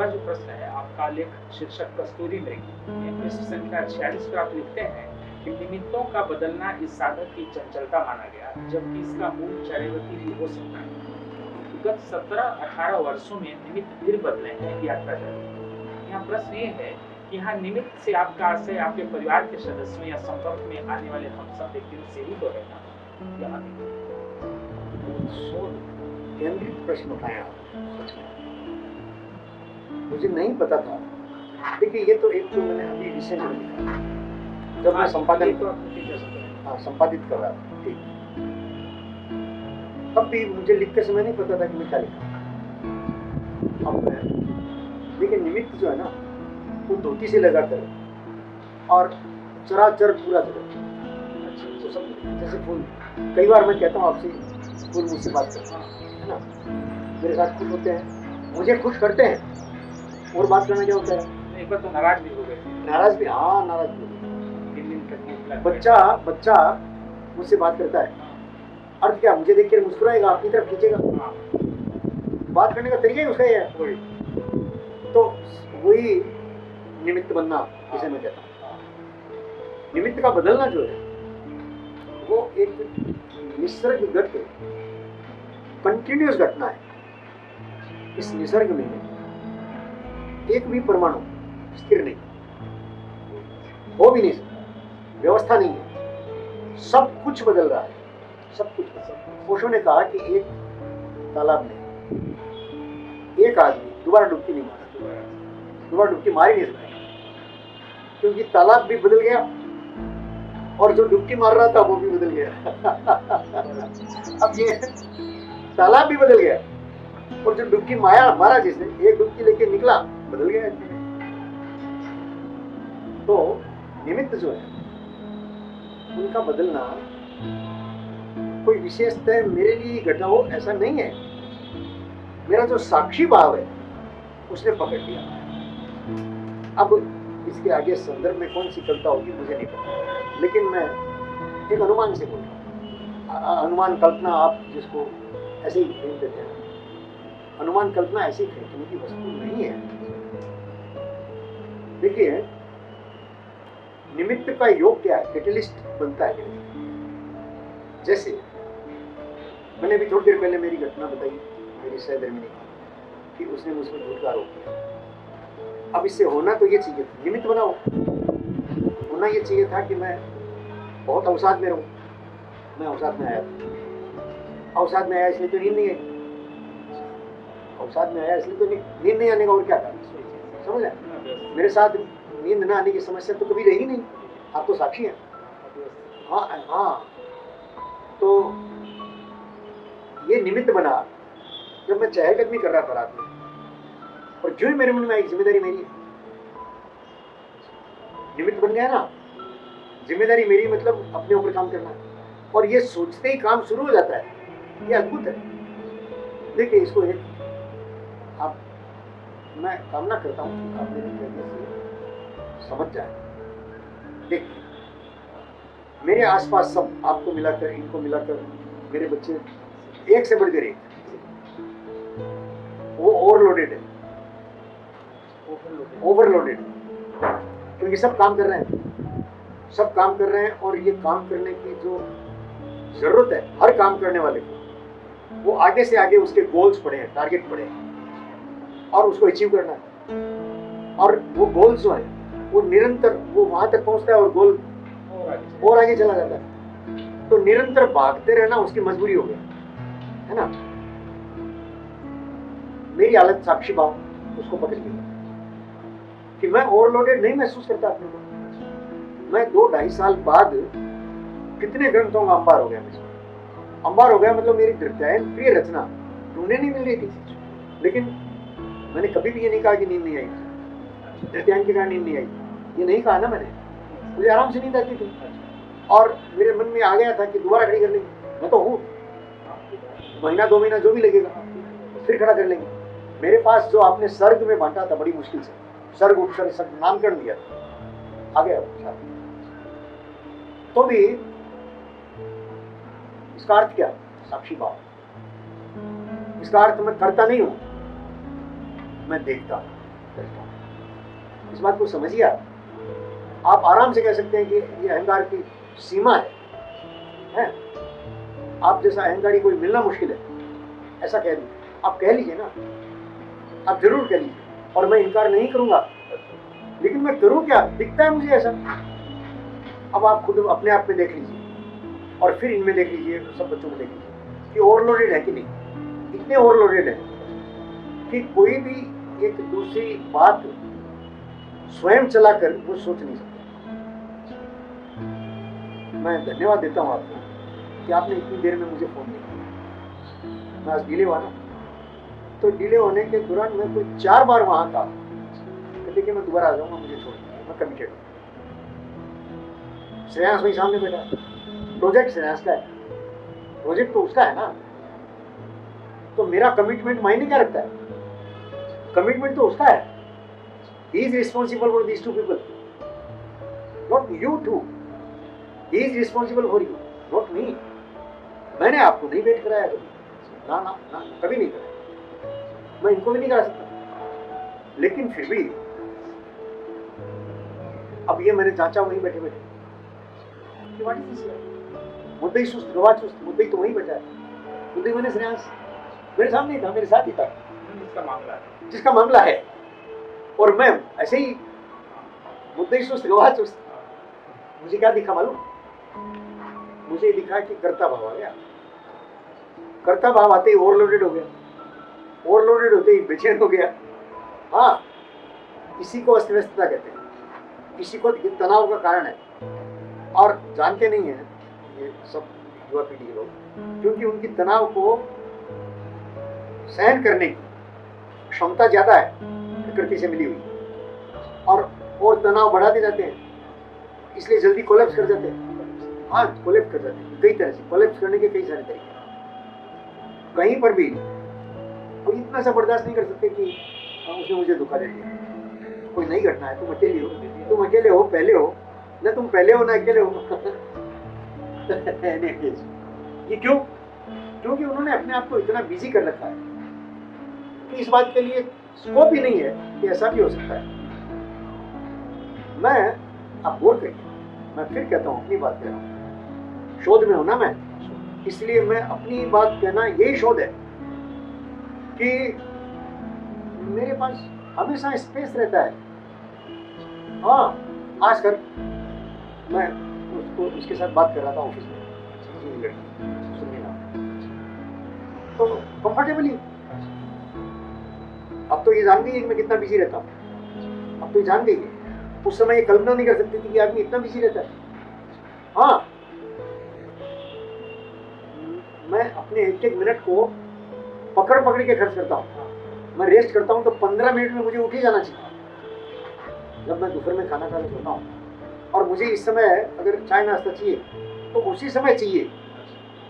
अगला जो प्रश्न है, आपका लेख शीर्षक कस्तूरी मृग। ये पृष्ठ संख्या 46 पर आप लिखते हैं कि निमित्तों का बदलना इस साधक की चंचलता माना गया, जबकि इसका मूल चरैवती भी हो सकता है। गत 17-18 वर्षों में निमित्त फिर बदले हैं, यात्रा जारी। यहाँ प्रश्न ये है कि यहाँ निमित्त से आपका आशय आपके परिवार के सदस्यों या संपर्क में आने वाले हमसब व्यक्तियों से ही तो है ना, या नहीं? केंद्रित प्रश्न उठाया आप। मुझे नहीं पता था। देखिए, ये तो एक जो मैंने अभी रिसेंट में लिखा, जब मैं संपादित कर रहा था, ठीक, तब भी मुझे लिखते समय नहीं पता था कि मैं क्या लिखा। अब मैं देखिए, निमित्त जो है ना, वो धोती से लगा कर और चराचर पूरा जगत, तो सब जैसे फूल। कई बार मैं कहता हूँ आपसे, फूल मुझसे बात करते हैं, है ना, मेरे साथ खुश होते हैं, मुझे खुश करते हैं, और बात करना क्या होता है, एक बार तो नाराज भी हो गए। नाराज भी, हाँ नाराज भी हो गए। बच्चा मुझसे बात करता है, अर्थ क्या, मुझे देख कर मुस्कुराएगा, अपनी तरफ खींचेगा, बात करने का तरीका ही उसका ही है। तो वही निमित्त बनना, जिसे मैं कहता हूँ। निमित्त का बदलना जो है, वो एक निसर्गगत कंटिन्यूअस घटना है। इस निसर्ग में एक भी परमाणु स्थिर नहीं, हो भी नहीं सकता, व्यवस्था नहीं है, सब कुछ बदल रहा है, सब कुछ। ओशो ने कहा कि एक तालाब में एक आदमी दोबारा डुबकी नहीं मारा, दोबारा डुबकी मार ही नहीं सकता, क्योंकि तालाब भी बदल गया और जो डुबकी मार रहा था वो भी बदल गया। अब ये तालाब भी बदल गया और जो डुबकी मारा जिसने, एक डुबकी लेके निकला, बदल गया। तो निमित्त जो है, उनका बदलना कोई विशेषतः मेरे लिए घटा हो ऐसा नहीं है। मेरा जो साक्षी भाव है उसने पकड़ लिया। अब इसके आगे संदर्भ में कौन सी कविता होगी मुझे नहीं पता, लेकिन मैं एक अनुमान से बोल रहा हूँ। अनुमान कल्पना आप जिसको ऐसे ही फेंक देते हैं, अनुमान कल्पना ऐसी फेंकने की वस्तु नहीं है। देखिए, निमित्त का योग क्या है, कैटलिस्ट बनता है। जैसे मैंने अभी थोड़ी देर पहले मेरी घटना बताई, मेरी सहधर्मिणी कि उसने मुझ पर झूठ का आरोप किया। अब इससे होना तो ये चाहिए था, निमित्त बनाओ, होना ये चाहिए था कि मैं बहुत अवसाद में रहूं। मैं अवसाद में आया, अवसाद में आया इसलिए तो नींद नहीं आई, अवसाद में आया इसलिए तो नींद नहीं आने का और क्या कारण, समझ रहे? मेरे साथ नींद ना आने की समस्या तो कभी रही नहीं, आप तो साक्षी हैं। हाँ, तो ये निमित्त बना जब मैं चहलकदमी कर रहा था रात में, और जो ही मेरे मन में आई जिम्मेदारी मेरी, निमित्त बन गया ना, जिम्मेदारी मेरी मतलब अपने ऊपर काम करना, और ये सोचते ही काम शुरू हो जाता है। ये अद्भुत है। देखिए, इसको एक आप, मैं कामना करता हूँ कि आप मेरे कहने से समझ जाए। देखिए, मेरे आसपास सब, आपको मिलाकर, इनको मिलाकर, मेरे बच्चे एक से बढ़कर एक, वो ओवरलोडेड है, ओवरलोडेड, क्योंकि सब काम कर रहे हैं, सब काम कर रहे हैं, और ये काम करने की जो जरूरत है हर काम करने वाले को, वो आगे से आगे उसके गोल्स पड़े हैं, टारगेट पड़े हैं, और उसको अचीव करना है। और वो गोल्स जो है वो निरंतर, वो वहां तक पहुंचता है और गोल और आगे चला जाता है। तो निरंतर भागते रहना उसकी मजबूरी हो गया, है ना। मेरी हालत साक्षी भाव उसको पकड़ लिया कि मैं ओवरलोडेड नहीं महसूस करता अपने को। मैं 2-2.5 साल बाद कितने ग्रंथों का अंबार हो गया, मुझे अंबार हो गया, मतलब मेरी धृत्यायन प्रिय रचना ढूंढने नहीं मिल रही थी। लेकिन मैंने कभी भी ये नहीं कहा कि नींद नहीं आई, धृत्यायन के कारण नींद नहीं आई, ये नहीं कहा ना मैंने। मुझे आराम से नींद आती थी, और मेरे मन में आ गया था कि दोबारा खड़ी कर लेंगे, मैं तो हूँ, महीना 2 महीना जो भी लगेगा फिर खड़ा कर लेंगे। मेरे पास जो आपने सर्ग में बांटा था बड़ी मुश्किल से, सर्ग उपसर्ग सब नामकरण दिया था, आ गया तो भी इसका अर्थ क्या, साक्षी भाव। इसका अर्थ मैं करता नहीं हूं, मैं देखता हूं। इस बात को समझिए। आप आराम से कह सकते हैं कि ये अहंकार की सीमा है? आप जैसा अहंकारी कोई मिलना मुश्किल है, ऐसा कह दीजिए। आप कह लीजिए ना, आप जरूर कह लीजिए, और मैं इनकार नहीं करूंगा, लेकिन मैं करूं क्या? दिखता है मुझे ऐसा। अब आप खुद अपने आप में देख लीजिए और फिर इनमें देख लीजिए, सब बच्चों में देख लीजिए कि ओवरलोडेड है कि नहीं। इतने ओवरलोडेड है कि कोई भी एक दूसरी बात स्वयं चलाकर वो सोच नहीं सकता। मैं धन्यवाद देता हूँ आपको कि आपने इतनी देर में मुझे फोन नहीं किया। मैं आज डिले हुआ ना, तो डिले होने के दौरान मैं कोई 4 बार वहां था, कहते कि मैं दोबारा आ जाऊंगा, मुझे छोड़ दीजिए, मैं कमिटेड हूँ। श्रेयांस वही सामने बैठा, प्रोजेक्ट श्रेयांस का है, प्रोजेक्ट तो उसका है ना, तो मेरा कमिटमेंट मायने क्या रखता है? कमिटमेंट तो उसका है। He is responsible for these 2 people, not you two. He is responsible for you, not me. मैंने आपको नहीं वेट कराया कभी, ना ना ना, कभी नहीं कराया, मैं इनको भी नहीं करा सकता। लेकिन फिर भी अब ये मैंने जांचा वहीं बैठे बैठे, मुद्दई सुस्त गवाह चुस्त, मुद्दई तो वहीं बैठा है। मुद्दई मैंने श्रेयांस मेरे सामने ही था, मेरे साथ ही था, जिसका मामला है, और मैं ऐसे ही मुद्दई सुस्त गवाह चुस्त। मुझे क्या दिखा मालूम? मुझे दिखा कि कर्ता भाव आ गया। कर्ता भाव आते ही ओवरलोडेड हो गया, ओवरलोडेड होते ही बेचैन हो गया। हाँ, इसी को अस्त व्यस्तता कहते हैं, इसी को तनाव का कारण है। और जानते नहीं है ये सब युवा पीढ़ी के लोग, क्योंकि उनकी तनाव को सहन करने की क्षमता ज्यादा है प्रकृति से मिली हुई, और तनाव बढ़ाते जाते हैं, इसलिए जल्दी कोलैप्स कर जाते हैं। हाँ, कोलैप्स कर जाते हैं कई तरह से। कोलैप्स करने के कई सारे तरीके हैं। कहीं पर भी कोई इतना सा बर्दाश्त नहीं कर सकते कि उसने मुझे धोखा दे दिया। कोई नई घटना है, तुम अकेले हो, पहले हो ना, तुम पहले हो ना अकेले हो। ये क्यों? क्योंकि उन्होंने अपने आप को इतना बिजी कर रखा है कि इस बात के लिए स्कोप ही नहीं है कि ऐसा भी हो सकता है। मैं, आप गौर करिए, मैं फिर कहता हूँ, अपनी बात कह रहा हूँ, शोध में हूं ना मैं, इसलिए मैं अपनी बात कहना यही शोध है कि मेरे पास हमेशा स्पेस रहता है। हाँ, आजकल मैं उसके साथ बात कर रहा था ऑफिस में, तो कंफर्टेबली, अब तो ये जान गई है कि मैं कितना बिजी रहता हूँ। अब तो ये जान गई है। उस समय ये कल्पना नहीं कर सकती थी कि आदमी इतना बिजी रहता है। हाँ, मैं अपने एक मिनट को पकड़ पकड़ के खर्च करता हूँ। मैं रेस्ट करता हूँ तो 15 मिनट में मुझे उठ ही जाना चाहिए। जब मैं दोपहर में खाना खाने सोता हूँ, और मुझे इस समय अगर चाय नाश्ता चाहिए तो उसी समय चाहिए,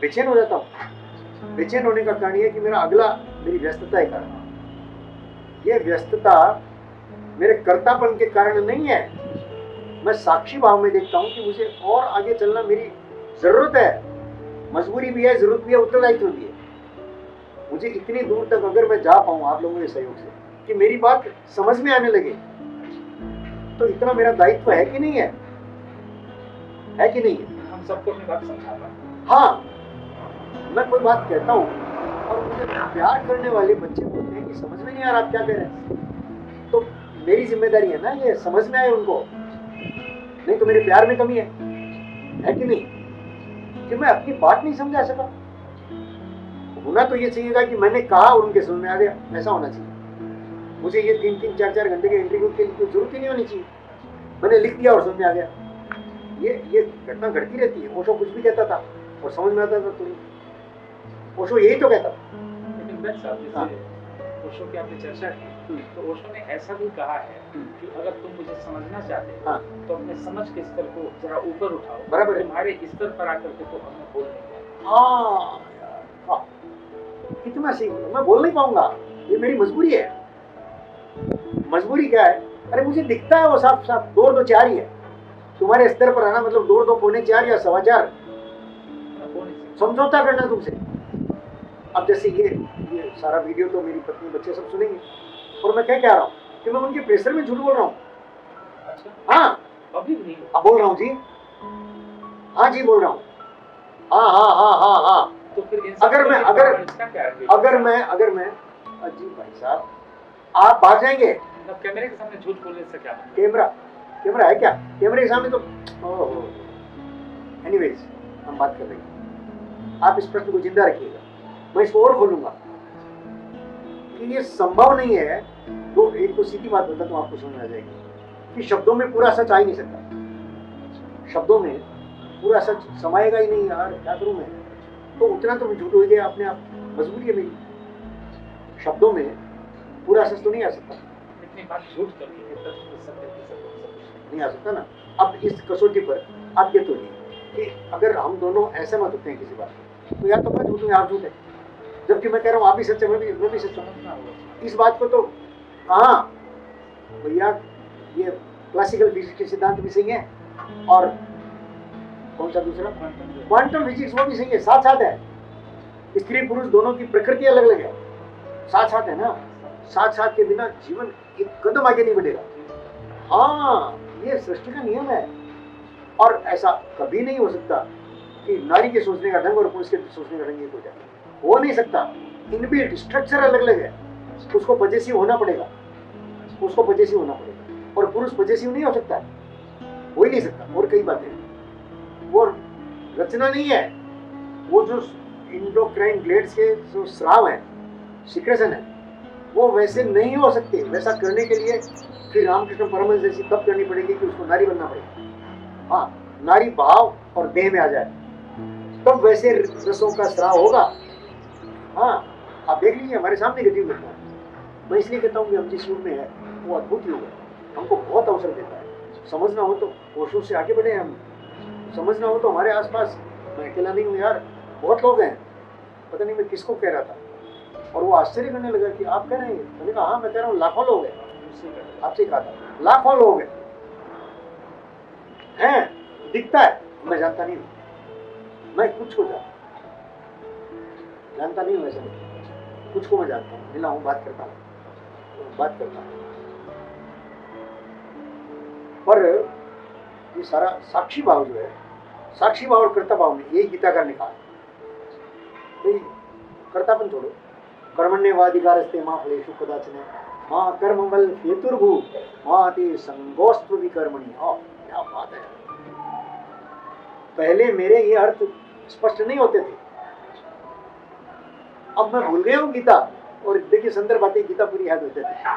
बेचैन हो जाता हूँ। बेचैन होने का कारण यह है कि मेरी व्यस्तता है कारण। यह व्यस्तता मेरे कर्तापन के कारण नहीं है। मैं साक्षी भाव में देखता हूँ कि मुझे और आगे चलना मेरी जरूरत है, मजबूरी भी है, जरूरत भी है, उत्तरदायित्व भी है। मुझे इतनी दूर तक अगर मैं जा पाऊँ आप लोगों के सहयोग से कि मेरी बात समझ में आने लगे, तो इतना मेरा दायित्व है कि नहीं है? है कि नहीं है? हम सबको अपनी बात समझाना। हाँ, मैं कोई बात कहता हूँ और मुझे प्यार करने वाले बच्चे बोलते हैं कि समझ में नहीं आ रहा आप क्या कह रहे हैं, तो मेरी जिम्मेदारी है ना ये समझ में आए उनको, नहीं तो मेरे प्यार में कमी है कि नहीं? कि मैं अपनी बात नहीं समझा सका। होना तो ये चाहिएगा कि मैंने कहा और उनके समझ में आ गया, ऐसा होना चाहिए। मुझे ये 3-3, 4-4 घंटे के इंटरव्यू के लिए जरूरत ही नहीं होनी चाहिए। मैंने लिख दिया और समझ में आ गया। ये घटना घटती रहती है। ओशो कुछ भी कहता था और समझ में आता था तुरंत। ओशो यही तो कहता था। लेकिन बस साहब, जैसे ओशो की आपने चर्चा की, तो ओशो ने ऐसा भी कहा है कि अगर तुम मुझे समझना चाहते हो तो अपने समझ के स्तर को जरा ऊपर उठाओ। बराबर है। तुम्हारे स्तर पर आकर के तो हमें बोल नहीं पाएंगे। हाँ, कितना सही, मैं बोल नहीं पाऊंगा, ये मेरी मजबूरी है। मजबूरी क्या है? अरे मुझे दिखता है वो साफ साफ 2-2-4 ही है। तुम्हारे स्तर पर आना मतलब 2-2-4 या 4.25 समझौता करना तुमसे। अब जैसे ये सारा वीडियो तो मेरी पत्नी बच्चे सब सुनेंगे, और मैं क्या कह रहा हूँ कि मैं उनके प्रेशर में झूठ बोल रहा हूँ। अच्छा हाँ पब्लिक नहीं अब बोल रहा हूँ जी, हाँ जी बोल रहा हूँ, हाँ हाँ हाँ हाँ हाँ। तो फिर अगर मैं अगर मैं अजी भाई साहब आप भाग जाएंगे मतलब कैमरे के सामने झूठ बोलने से क्या मतलब? कैमरा है क्या? कैमरे के सामने तो ओहो। एनीवेज हम बात कर रहे हैं, आप इस प्रश्न को जिंदा रखिएगा, मैं इसको और खोलूंगा कि ये संभव नहीं है। तो एक तो सीधी बात बताता हूँ आपको समझ में आ जाएगी कि शब्दों में पूरा सच आ ही नहीं सकता, शब्दों में पूरा सच समाएगा ही नहीं यार, क्या करूं मैं? तो उतना तो झूठ हो गया अपने आप, मजबूरी है मेरी, शब्दों में पूरा सच तो नहीं आ सकता। इतनी बात झूठ कर दी है, तब सत्य की सब नहीं आ सकता ना। अब इस कसौटी पर आप ये तोड़िए कि अगर हम दोनों असहमत होते हैं किसी बात पर, तो या तो मैं झूठ हूँ या आप झूठ है, जबकि मैं कह रहा हूँ आप भी सच है, मैं भी सच हूँ। समझना होगा इस बात को तो हाँ भैया, ये क्लासिकल फिजिक्स के सिद्धांत भी सही है, और कौन सा दूसरा क्वांटम फिजिक्स वो भी सही है, साथ साथ है। स्त्री पुरुष दोनों की प्रकृति अलग अलग है, साथ साथ है ना, साथ साथ के बिना जीवन एक कदम आगे नहीं बढ़ेगा। हाँ ये सृष्टि का नियम है, और ऐसा कभी नहीं हो सकता कि नारी के सोचने का ढंग और पुरुष के सोचने का ढंग एक हो जाए, हो नहीं सकता। इनबिल्ट स्ट्रक्चर अलग अलग है, उसको पजेसिव होना पड़ेगा, उसको पजेसिव होना पड़ेगा, और पुरुष पजेसिव नहीं हो सकता, हो ही नहीं सकता। और कई बातें, वो रचना नहीं है, वो जो इंडोक्राइन ग्लैंड्स के जो स्राव है, सिक्रेशन है, वो वैसे नहीं हो सकते। वैसा करने के लिए फिर रामकृष्ण परमहंस जैसी तब करनी पड़ेगी कि उसको नारी बनना पड़ेगा। हाँ नारी भाव और देह में आ जाए तब वैसे रसों का स्राव होगा। हाँ आप देख लीजिए हमारे सामने गति घटना है। मैं इसलिए कहता हूँ कि हम जिस युग में है वो अद्भुत युग है, हमको बहुत अवसर देता है। समझना हो तो कोशिशों से आगे बढ़े हम, समझना हो तो हमारे आसपास, मैं अकेला नहीं हूँ यार, बहुत लोग हैं। पता नहीं मैं किसको कह रहा था, और वो आश्चर्य करने लगा कि आप कह रहे हैं। मैंने कहा हाँ मैं कह रहा हूँ, लाखों लोग हैं, आपसे कहा था लाखों लोग हैं, दिखता है, मैं जानता नहीं हूँ, मैं कुछ को जानता नहीं हूँ, ऐसा कुछ को मैं जानता हूँ, मिला हूँ, बात करता हूँ। पर ये सारा साक्षी भाव जो है, साक्षी भाव और कर्ता भाव में यही गीता का निकाल। कर्तापन छोड़ो, कर्मण्येवाधिकारस्ते मा फलेषु कदाचन मां कर्मबल हेतुर्भू मां ते संगोस्त्व विकर्मणि। क्या बात है। पहले मेरे ये अर्थ स्पष्ट नहीं होते थे, अब मैं भूल गया हूँ गीता, और देखिए संदर्भ आते गीता पूरी याद हो जाती है।